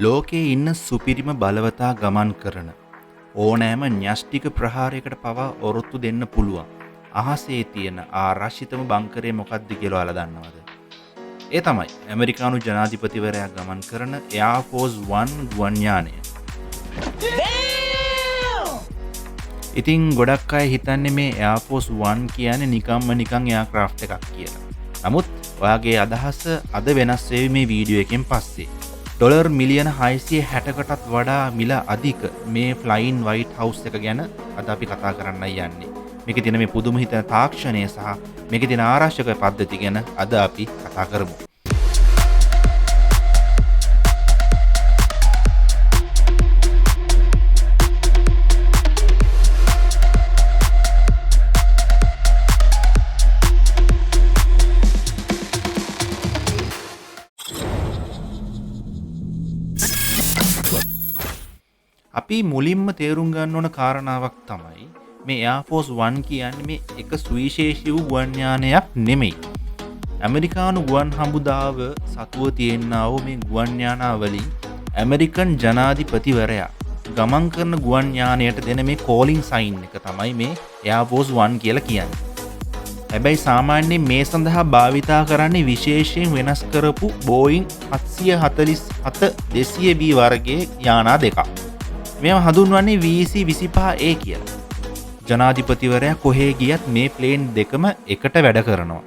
ලෝකයේ ඉන්න සුපිරිම බලවතා ගමන් කරන ඕනෑම න්‍යෂ්ටික ප්‍රහාරයකට පවා ඔරොත්තු දෙන්න පුළුවන් අහසේ තියෙන ආරක්ෂිතම බංකරය මොකක්ද කියලා ඔයාලා දන්නවද? ඒ තමයි ඇමරිකානු ජනාධිපතිවරයා ගමන් කරන Air Force One ගුවන් යානය. ඉතින් ගොඩක් අය හිතන්නේ මේ Air Force One කියන්නේ නිකන් එයාක්‍රාෆ්ට් එකක් කියලා. නමුත් ඔයාගේ අදහස අද වෙනස් වෙවි මේ වීඩියෝ එකෙන් පස්සේ. ඩොලර් මිලියන 660කටත් වඩා මිල අධික මේ ෆ්ලයින් වයිට් හවුස් එක ගැන අද අපි කතා කරන්නයි යන්නේ. මේකේ තියෙන මේ පුදුම හිතන තාක්ෂණය සහ මේකේ තියෙන ආරක්ෂක පද්ධති ගැන අද අපි කතා කරමු. අපි මුලින්ම තේරුම් ගන්න ඕන කාරණාවක් තමයි මේ Air Force One කියන්නේ මේ එක සුවිශේෂී වූ ගුවන් යානයක් නෙමෙයි. ඇමරිකානු ගුවන් හමුදාව සතුව තියෙනා වූ මේ ගුවන් යානාවලින් ඇමරිකන් ජනාධිපතිවරයා ගමන් කරන ගුවන් යානයට දෙන මේ කෝලින් සයින් එක තමයි මේ Air Force One කියලා කියන්නේ. හැබැයි සාමාන්‍යයෙන් මේ සඳහා භාවිතා කරන්නේ විශේෂයෙන් වෙනස් කරපු Boeing 747-200B වර්ගයේ යානා දෙකක්. මේවා හඳුන්වන්නේ VC-25A කියලා. ජනාධිපතිවරයා කොහේ ගියත් මේ ප්ලේන් දෙකම එකට වැඩ කරනවා.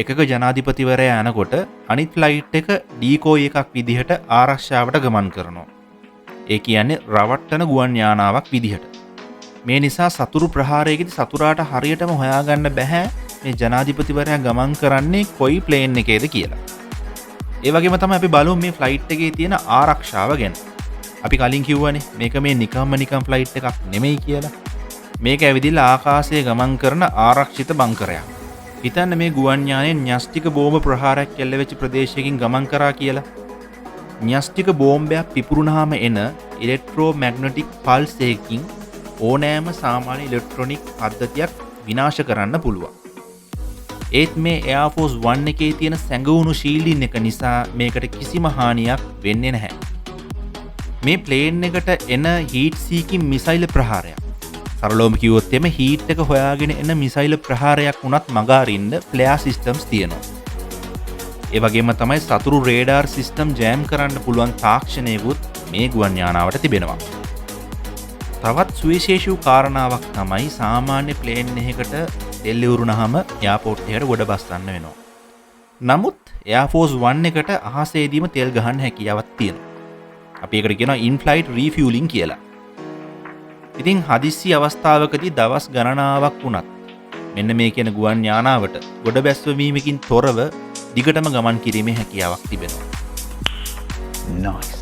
එකක ජනාධිපතිවරයා යනකොට අනිත් ෆ්ලයිට් එක ඩීකෝයි එකක් විදිහට ආරක්ෂාවට ගමන් කරනවා. ඒ කියන්නේ රවට්ටන ගුවන් යානාවක් විදිහට. මේ නිසා සතුරු ප්‍රහාරයකදී සතුරාට හරියටම හොයාගන්න බැහැ මේ ජනාධිපතිවරයා ගමන් කරන්නේ කොයි ප්ලේන් එකේද කියලා. ඒ වගේම තමයි අපි බලමු මේ ෆ්ලයිට් එකේ තියෙන ආරක්ෂාව ගැන. අපි කලින් කිව්වනේ මේක මේ නිකම් ෆ්ලයිට් එකක් නෙමෙයි කියලා. මේක ඇවිදිලා ආකාශයේ ගමන් කරන ආරක්ෂිත බංකරයක්. හිතන්න මේ ගුවන් යානයේ න්‍යෂ්ටික බෝම්බ ප්‍රහාරයක් එල්ලවෙච්ච ප්‍රදේශයකින් ගමන් කරා කියලා. න්‍යෂ්ටික බෝම්බයක් පිපුරුනහම එන ඉලෙක්ට්‍රෝමැග්නටික් පල්ස් එකකින් ඕනෑම සාමාන්‍ය ඉලෙක්ට්‍රොනික පද්ධතියක් විනාශ කරන්න පුළුවන්. ඒත් මේ Air Force One එකේ තියෙන සැඟවුණු ෂීල්ඩින් එක නිසා මේකට කිසිම හානියක් වෙන්නේ නැහැ. මේ ප්ලේන් එකට එන හීට් සීකින් මිසයිල් ප්‍රහාරයක්. සරලවම කිව්වොත් එමේ හීට් එක හොයාගෙන එන මිසයිල් ප්‍රහාරයක් වුණත් මග අරින්න ෆ්ලෙයාර් සිස්ටම්ස් තියෙනවා. ඒ වගේම තමයි සතුරු රේඩාර් සිස්ටම් ජෑම් කරන්න පුළුවන් තාක්ෂණයකුත් මේ ගුවන් යානාවට තිබෙනවා. තවත් සුවිශේෂී වූ කාරණාවක් තමයි සාමාන්‍ය ප්ලේන් එකකට තෙල් ඉවරුනහම එයාපෝට් එකට ගොඩ බස්සන්න වෙනවා. නමුත් Air Force One එකට අහසේදීම තෙල් ගහන්න හැකියාවක් තියෙනවා. අපි ඒකට කියනවා in-flight refueling කියලා. ඉතින් හදිස්සි අවස්ථාවකදී දවස් ගණනාවක් වුණත් මෙන්න මේ කියන ගුවන් යානාවට ගොඩ බැස්වීමකින් තොරව දිගටම ගමන් කිරීමේ හැකියාවක් තිබෙනවා. nice.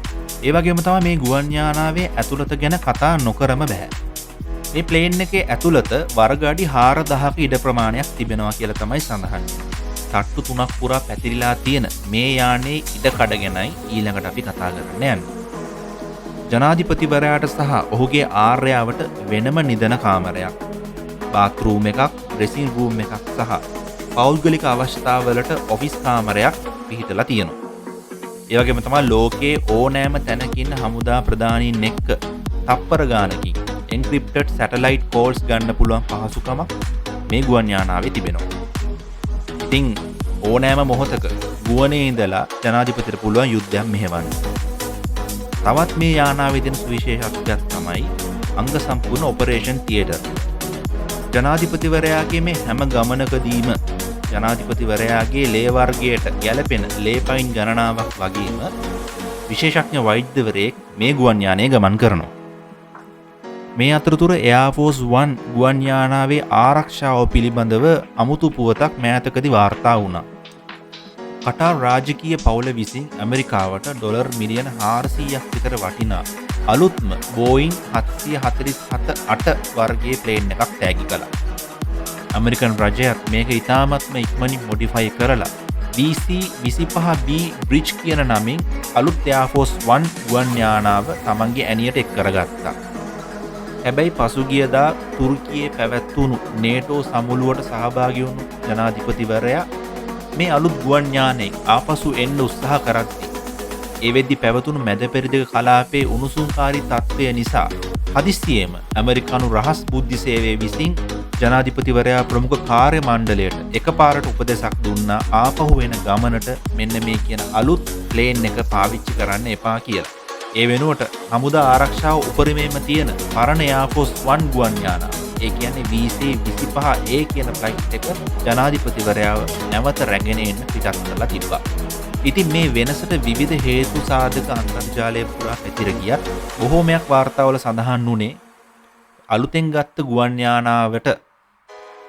ඒ වගේම තමයි මේ ගුවන් යානාවේ ඇතුළත ගැන කතා නොකරම බෑ. මේ ප්ලේන් එකේ ඇතුළත වර්ග අඩි 4000ක ඉඩ ප්‍රමාණයක් තිබෙනවා කියලා තමයි සඳහන්. තට්ටු 3ක් පුරා පැතිරිලා තියෙන මේ යානයේ ඉඩ කඩ ගැනයි ඊළඟට අපි කතා කරන්න යන්නේ. ජනාධිපතිවරයාට සහ ඔහුගේ ආර්යාවට වෙනම නිදන කාමරයක්, බාත්රූම් එකක්, ඩ්‍රෙසින් රූම් එකක් සහ පෞද්ගලික අවශ්‍යතාවලට ඔෆිස් කාමරයක් පිහිටලා තියෙනවා. ඒ වගේම තමයි ලෝකයේ ඕනෑම තැනක ඉන්න හමුදා ප්‍රධානීන් එක්ක තප්පර ගානකින් එන්ක්‍රිප්ටඩ් සැටලයිට් කෝල්ස් ගන්න පුළුවන් පහසුකමක් මේ ගුවන් යානාවේ තිබෙනවා. ඉතින් ඕනෑම මොහොතක ගුවනේ ඉඳලා ජනාධිපතිට පුළුවන් යුද්ධයක් මෙහෙවන්න. තවත් මේ යානාවේ තියෙන සුවිශේෂත්වයක් තමයි අංග සම්පූර්ණ ඔපරේෂන් තියටර්. ජනාධිපතිවරයාගේ මේ හැම ගමනකදීම ජනාධිපතිවරයාගේ ලේ වර්ගයට ගැලපෙන ලේ පයින් ගණනාවක් වගේම විශේෂඥ වෛද්‍යවරයෙක් මේ ගුවන් යානයේ ගමන් කරනවා. මේ අතරතුර Air Force One ගුවන් යානාවේ ආරක්ෂාව පිළිබඳව අමුතු පුවතක් මෑතකදී වාර්තා වුණා. කටාර් රාජකීය පවුල විසින් ඇමරිකාවට ඩොලර් මිලියන 400ක් විතර වටිනා අලුත්ම Boeing 747-8 වර්ගයේ ප්ලේන් එකක් තෑගි කළා. ඇමරිකන් රජයත් මේක ඉතාමත්ම ඉක්මනින් මොඩිෆයි කරලා VC-25B බ්‍රිජ් කියන නමින් අලුත් Air Force One ගුවන් යානාව තමන්ගේ ඇණියට එක් කරගත්තා. හැබැයි පසුගියදා තුර්කියේ පැවැත්වුණු නේටෝ සමුළුවට සහභාගී වුණු ජනාධිපතිවරයා මේ අලුත් ගුවන් යානයෙන් ආපසු එන්න උත්සාහ කරද්දී ඒ වෙද්දි පැවතුණු මැද පෙරදිග කලාපයේ උණුසුම්කාරී තත්ත්වය නිසා හදිස්සියේම ඇමරිකානු රහස් බුද්ධි සේවය විසින් ජනාධිපතිවරයා ප්‍රමුඛ කාර්ය මණ්ඩලයට එකපාරට උපදෙසක් දුන්නා ආපහු වෙන ගමනට මෙන්න මේ කියන අලුත් ප්ලේන් එක පාවිච්චි කරන්න එපා කියලා. ඒ වෙනුවට හමුදා ආරක්ෂාව උපරිමයෙන්ම තියෙන පරණ එයාෆෝස් 1 ගුවන් යානාව, ඒ කියන්නේ VC-25A කියන ෆ්ලයිට් එක ජනාධිපතිවරයාව නැවත රැගෙන එන්න පිටත් කරලා තිබ්බා. ඉතින් මේ වෙනසට විවිධ හේතු සාධක අන්තර්ජාලය පුරා පැතිර ගියත් බොහෝමයක් වාර්තාවල සඳහන් වුණේ අලුතෙන් ගත්ත ගුවන් යානාවට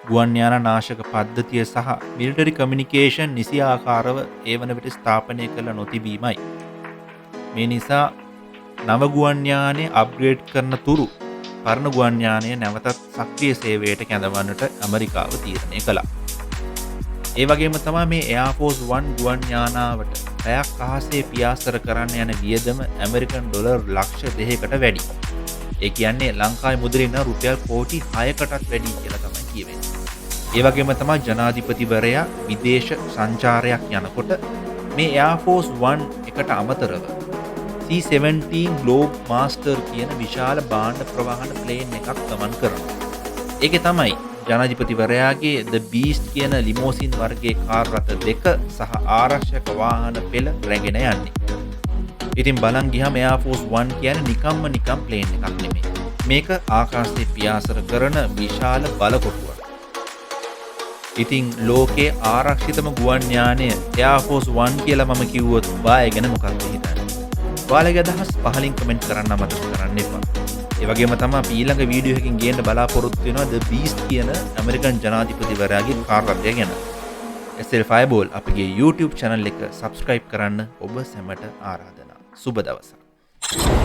ගුවන් යාන නාශක පද්ධතිය සහ මිලිටරි කමියුනිකේෂන් නිසි ආකාරව ඒ වන විට ස්ථාපනය කළ නොතිබීමයි. මේ නිසා නව ගුවන් යානය අප්ග්‍රේඩ් කරන තුරු පරණ ගුවන් යානය නැවතත් සක්‍රිය සේවයට කැඳවන්නට ඇමරිකාව තීරණය කළා. ඒ වගේම තමයි මේ එයාෆෝස් 1 ගුවන් යානාවට පැයක් අහසේ පියාසර කරන්න යන වියදම ඇමරිකන් ඩොලර් ලක්ෂ 2කට වැඩි. ඒ කියන්නේ ලංකාවේ මුදලින් රුපියල් කෝටි 6කටත් වැඩි කියලා තමයි කියවෙන්නේ. ඒ වගේම තමයි ජනාධිපතිවරයා විදේශ සංචාරයක් යනකොට මේ එයාෆෝස් 1 එකට අමතරව C-17 Globe Master කියන විශාල භාණ්ඩ ප්‍රවාහන ප්ලේන් එකක් ගමන් කරනවා. ඒකේ තමයි ජනාධිපතිවරයාගේ The Beast කියන ලිමෝසින් වර්ගයේ කාර් රථ දෙක සහ ආරක්ෂක වාහන පෙළ රැගෙන යන්නේ. ඉතින් බලන් ගියාම එයාෆෝස් 1 කියන්නේ නිකම් ප්ලේන් එකක් නෙමෙයි. මේක ආකාශයේ පියාසර කරන විශාල බලකොටුවක්. ඉතින් ලෝකේ ආරක්ෂිතම ගුවන් යානය එයාෆෝස් 1 කියලා මම කිව්වොත් ඔයා ගැන මොකක්ද හිතන්නේ? ඔයාලගේ අදහස් පහලින් කමෙන්ට් කරන්න මතක කරන්න එපා. ඒ වගේම තමයි අපි ඊළඟ වීඩියෝ එකකින් ගේන්න බලාපොරොත්තු වෙනවා The Beast කියන ඇමරිකන් ජනාධිපතිවරයාගේ කාර් රථය ගැන. SL Fireball අපගේ YouTube channel එක subscribe කරන්න ඔබ සැමට ආරාධනා. සුබ දවසක්.